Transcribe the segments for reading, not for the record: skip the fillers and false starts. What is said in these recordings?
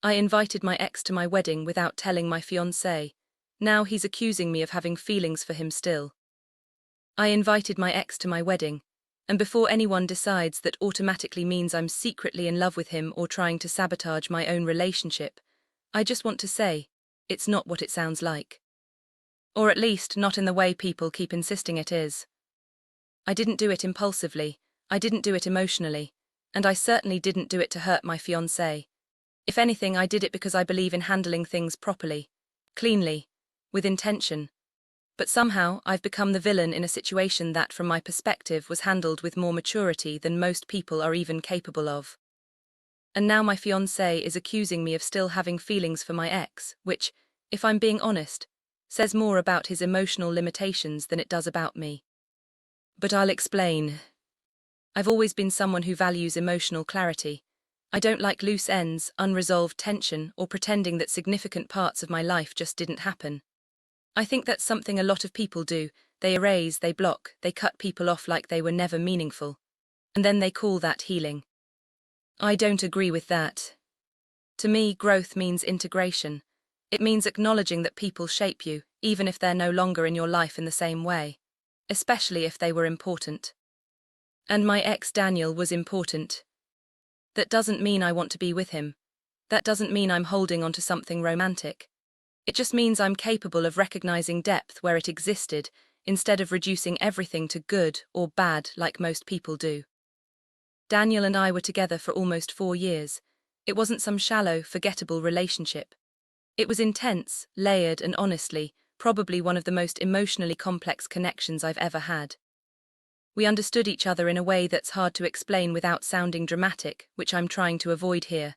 I invited my ex to my wedding without telling my fiancé. Now he's accusing me of having feelings for him still. I invited my ex to my wedding, and before anyone decides that automatically means I'm secretly in love with him or trying to sabotage my own relationship, I just want to say, it's not what it sounds like. Or at least not in the way people keep insisting it is. I didn't do it impulsively, I didn't do it emotionally, and I certainly didn't do it to hurt my fiancé. If anything, I did it because I believe in handling things properly, cleanly, with intention. But somehow, I've become the villain in a situation that, from my perspective, was handled with more maturity than most people are even capable of. And now my fiancé is accusing me of still having feelings for my ex, which, if I'm being honest, says more about his emotional limitations than it does about me. But I'll explain. I've always been someone who values emotional clarity. I don't like loose ends, unresolved tension, or pretending that significant parts of my life just didn't happen. I think that's something a lot of people do. They erase, they block, they cut people off like they were never meaningful. And then they call that healing. I don't agree with that. To me, growth means integration. It means acknowledging that people shape you, even if they're no longer in your life in the same way. Especially if they were important. And my ex Daniel was important. That doesn't mean I want to be with him. That doesn't mean I'm holding on to something romantic. It just means I'm capable of recognizing depth where it existed, instead of reducing everything to good or bad like most people do. Daniel and I were together for almost 4 years. It wasn't some shallow, forgettable relationship. It was intense, layered, and honestly, probably one of the most emotionally complex connections I've ever had. We understood each other in a way that's hard to explain without sounding dramatic, which I'm trying to avoid here.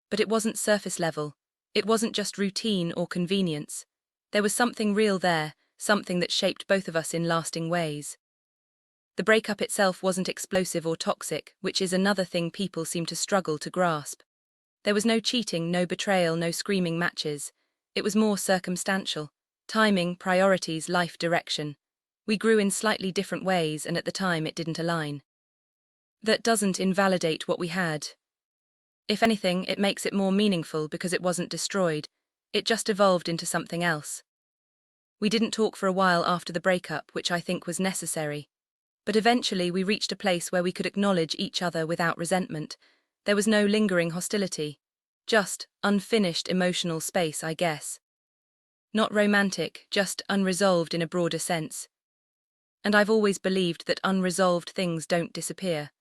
But it wasn't surface level. It wasn't just routine or convenience. There was something real there, something that shaped both of us in lasting ways. The breakup itself wasn't explosive or toxic, which is another thing people seem to struggle to grasp. There was no cheating, no betrayal, no screaming matches. It was more circumstantial. Timing, priorities, life direction. We grew in slightly different ways, and at the time it didn't align. That doesn't invalidate what we had. If anything, it makes it more meaningful because it wasn't destroyed. It just evolved into something else. We didn't talk for a while after the breakup, which I think was necessary. But eventually we reached a place where we could acknowledge each other without resentment. There was no lingering hostility. Just unfinished emotional space, I guess. Not romantic, just unresolved in a broader sense. And I've always believed that unresolved things don't disappear.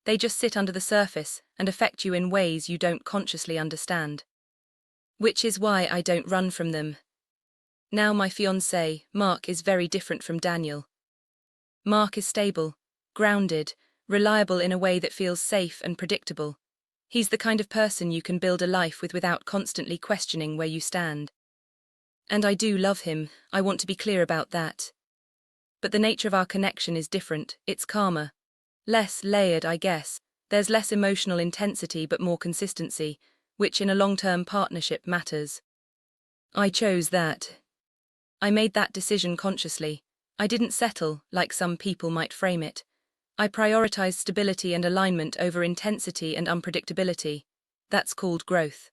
They just sit under the surface and affect you in ways you don't consciously understand. Which is why I don't run from them. Now my fiancé, Mark, is very different from Daniel. Mark is stable, grounded, reliable in a way that feels safe and predictable. He's the kind of person you can build a life with without constantly questioning where you stand. And I do love him, I want to be clear about that. But the nature of our connection is different, it's calmer. Less layered, I guess. There's less emotional intensity but more consistency, which in a long-term partnership matters. I chose that. I made that decision consciously. I didn't settle, like some people might frame it. I prioritized stability and alignment over intensity and unpredictability. That's called growth.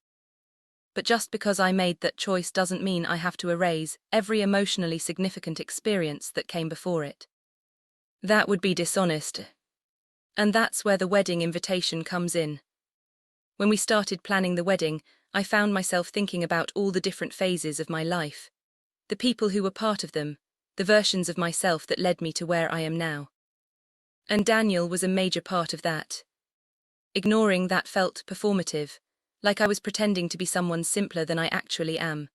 But just because I made that choice doesn't mean I have to erase every emotionally significant experience that came before it. That would be dishonest. And that's where the wedding invitation comes in. When we started planning the wedding, I found myself thinking about all the different phases of my life. The people who were part of them, the versions of myself that led me to where I am now. And Daniel was a major part of that. Ignoring that felt performative, like I was pretending to be someone simpler than I actually am.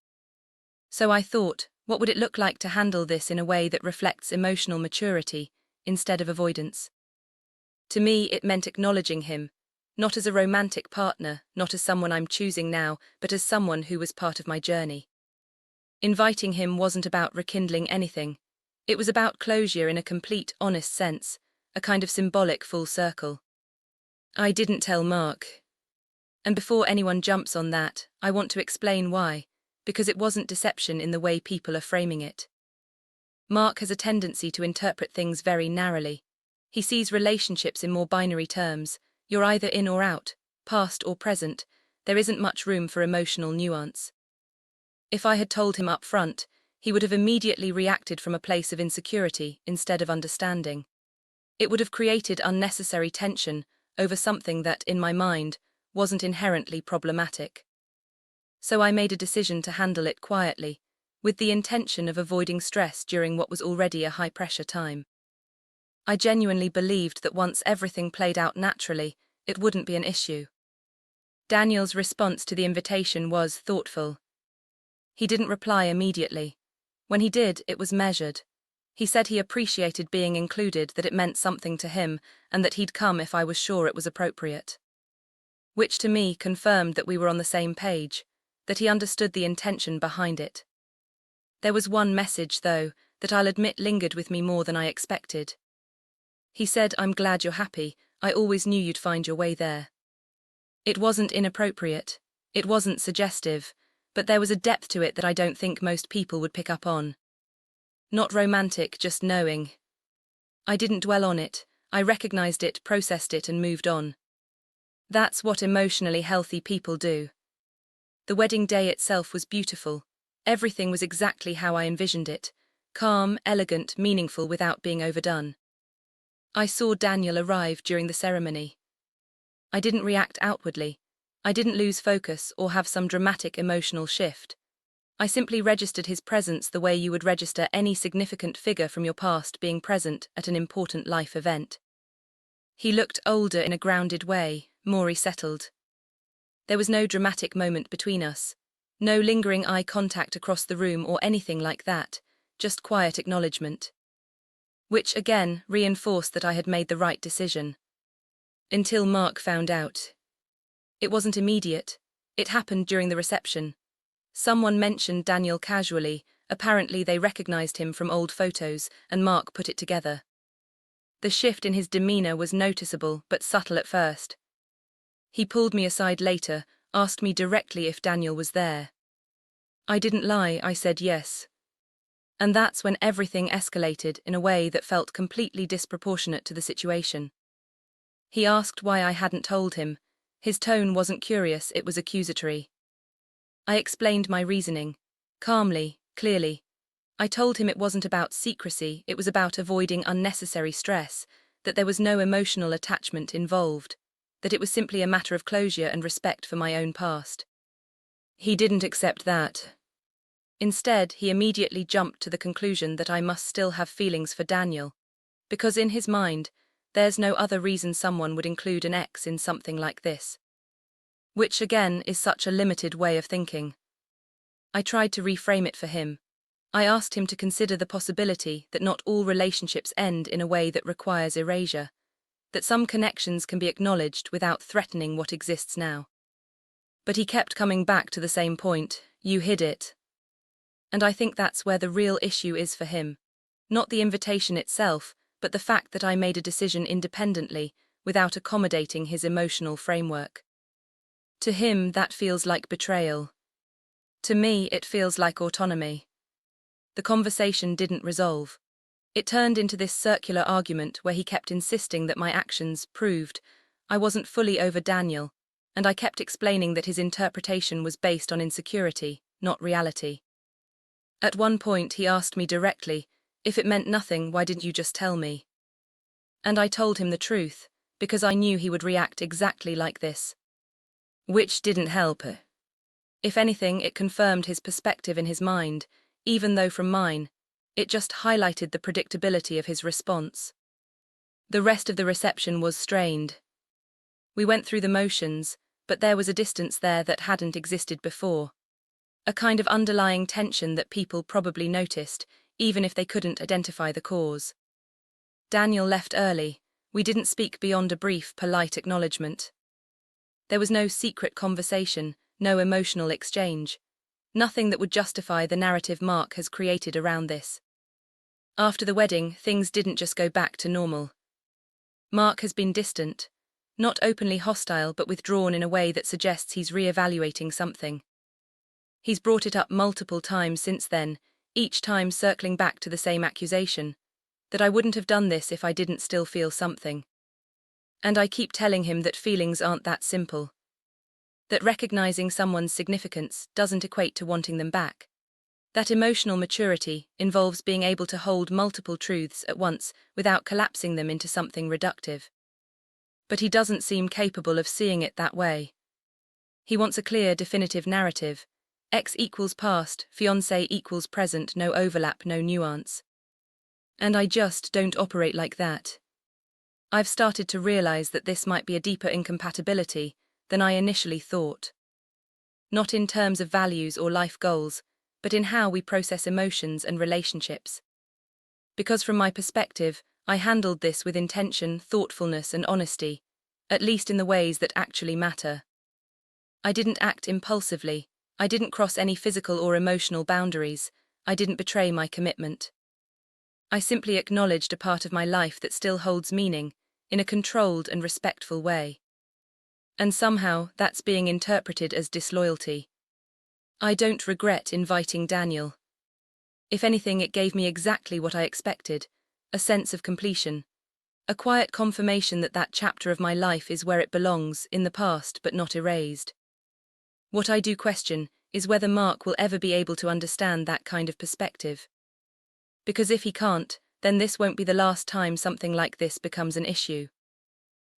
So I thought, what would it look like to handle this in a way that reflects emotional maturity, instead of avoidance? To me, it meant acknowledging him, not as a romantic partner, not as someone I'm choosing now, but as someone who was part of my journey. Inviting him wasn't about rekindling anything. It was about closure in a complete, honest sense, a kind of symbolic full circle. I didn't tell Mark. And before anyone jumps on that, I want to explain why, because it wasn't deception in the way people are framing it. Mark has a tendency to interpret things very narrowly. He sees relationships in more binary terms. You're either in or out, past or present, there isn't much room for emotional nuance. If I had told him up front, he would have immediately reacted from a place of insecurity instead of understanding. It would have created unnecessary tension over something that, in my mind, wasn't inherently problematic. So I made a decision to handle it quietly, with the intention of avoiding stress during what was already a high-pressure time. I genuinely believed that once everything played out naturally, it wouldn't be an issue. Daniel's response to the invitation was thoughtful. He didn't reply immediately. When he did, it was measured. He said he appreciated being included, that it meant something to him, and that he'd come if I was sure it was appropriate. Which to me confirmed that we were on the same page, that he understood the intention behind it. There was one message, though, that I'll admit lingered with me more than I expected. He said, "I'm glad you're happy, I always knew you'd find your way there." It wasn't inappropriate, it wasn't suggestive, but there was a depth to it that I don't think most people would pick up on. Not romantic, just knowing. I didn't dwell on it, I recognized it, processed it, and moved on. That's what emotionally healthy people do. The wedding day itself was beautiful. Everything was exactly how I envisioned it, calm, elegant, meaningful without being overdone. I saw Daniel arrive during the ceremony. I didn't react outwardly. I didn't lose focus or have some dramatic emotional shift. I simply registered his presence the way you would register any significant figure from your past being present at an important life event. He looked older in a grounded way, more settled. There was no dramatic moment between us, no lingering eye contact across the room or anything like that, just quiet acknowledgement. Which again reinforced that I had made the right decision. Until Mark found out. It wasn't immediate, it happened during the reception. Someone mentioned Daniel casually, apparently they recognized him from old photos, and Mark put it together. The shift in his demeanor was noticeable but subtle at first. He pulled me aside later, asked me directly if Daniel was there. I didn't lie, I said yes. And that's when everything escalated in a way that felt completely disproportionate to the situation. He asked why I hadn't told him. His tone wasn't curious, it was accusatory. I explained my reasoning. Calmly, clearly. I told him it wasn't about secrecy, it was about avoiding unnecessary stress, that there was no emotional attachment involved, that it was simply a matter of closure and respect for my own past. He didn't accept that. Instead, he immediately jumped to the conclusion that I must still have feelings for Daniel, because in his mind, there's no other reason someone would include an ex in something like this. Which again is such a limited way of thinking. I tried to reframe it for him. I asked him to consider the possibility that not all relationships end in a way that requires erasure, that some connections can be acknowledged without threatening what exists now. But he kept coming back to the same point, you hid it. And I think that's where the real issue is for him. Not the invitation itself, but the fact that I made a decision independently, without accommodating his emotional framework. To him, that feels like betrayal. To me, it feels like autonomy. The conversation didn't resolve. It turned into this circular argument where he kept insisting that my actions proved I wasn't fully over Daniel, and I kept explaining that his interpretation was based on insecurity, not reality. At one point, he asked me directly, if it meant nothing, why didn't you just tell me? And I told him the truth, because I knew he would react exactly like this. Which didn't help. If anything, it confirmed his perspective in his mind, even though from mine, it just highlighted the predictability of his response. The rest of the reception was strained. We went through the motions, but there was a distance there that hadn't existed before. A kind of underlying tension that people probably noticed, even if they couldn't identify the cause. Daniel left early. We didn't speak beyond a brief, polite acknowledgement. There was no secret conversation, no emotional exchange. Nothing that would justify the narrative Mark has created around this. After the wedding, things didn't just go back to normal. Mark has been distant, not openly hostile but withdrawn in a way that suggests he's re-evaluating something. He's brought it up multiple times since then, each time circling back to the same accusation, that I wouldn't have done this if I didn't still feel something. And I keep telling him that feelings aren't that simple. That recognizing someone's significance doesn't equate to wanting them back. That emotional maturity involves being able to hold multiple truths at once without collapsing them into something reductive. But he doesn't seem capable of seeing it that way. He wants a clear, definitive narrative. Ex equals past, fiancé equals present, no overlap, no nuance. And I just don't operate like that. I've started to realize that this might be a deeper incompatibility than I initially thought. Not in terms of values or life goals, but in how we process emotions and relationships. Because from my perspective, I handled this with intention, thoughtfulness, and honesty, at least in the ways that actually matter. I didn't act impulsively, I didn't cross any physical or emotional boundaries, I didn't betray my commitment. I simply acknowledged a part of my life that still holds meaning, in a controlled and respectful way. And somehow, that's being interpreted as disloyalty. I don't regret inviting Daniel. If anything, it gave me exactly what I expected, a sense of completion. A quiet confirmation that that chapter of my life is where it belongs, in the past but not erased. What I do question is whether Mark will ever be able to understand that kind of perspective. Because if he can't, then this won't be the last time something like this becomes an issue.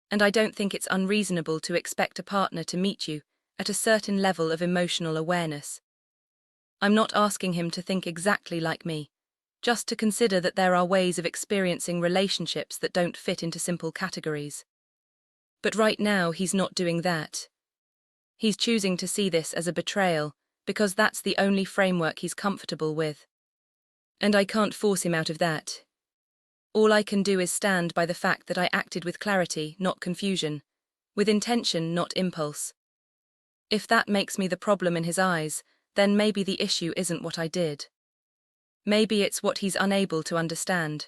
And I don't think it's unreasonable to expect a partner to meet you at a certain level of emotional awareness. I'm not asking him to think exactly like me, just to consider that there are ways of experiencing relationships that don't fit into simple categories. But right now he's not doing that. He's choosing to see this as a betrayal, because that's the only framework he's comfortable with. And I can't force him out of that. All I can do is stand by the fact that I acted with clarity, not confusion, with intention, not impulse. If that makes me the problem in his eyes, then maybe the issue isn't what I did. Maybe it's what he's unable to understand.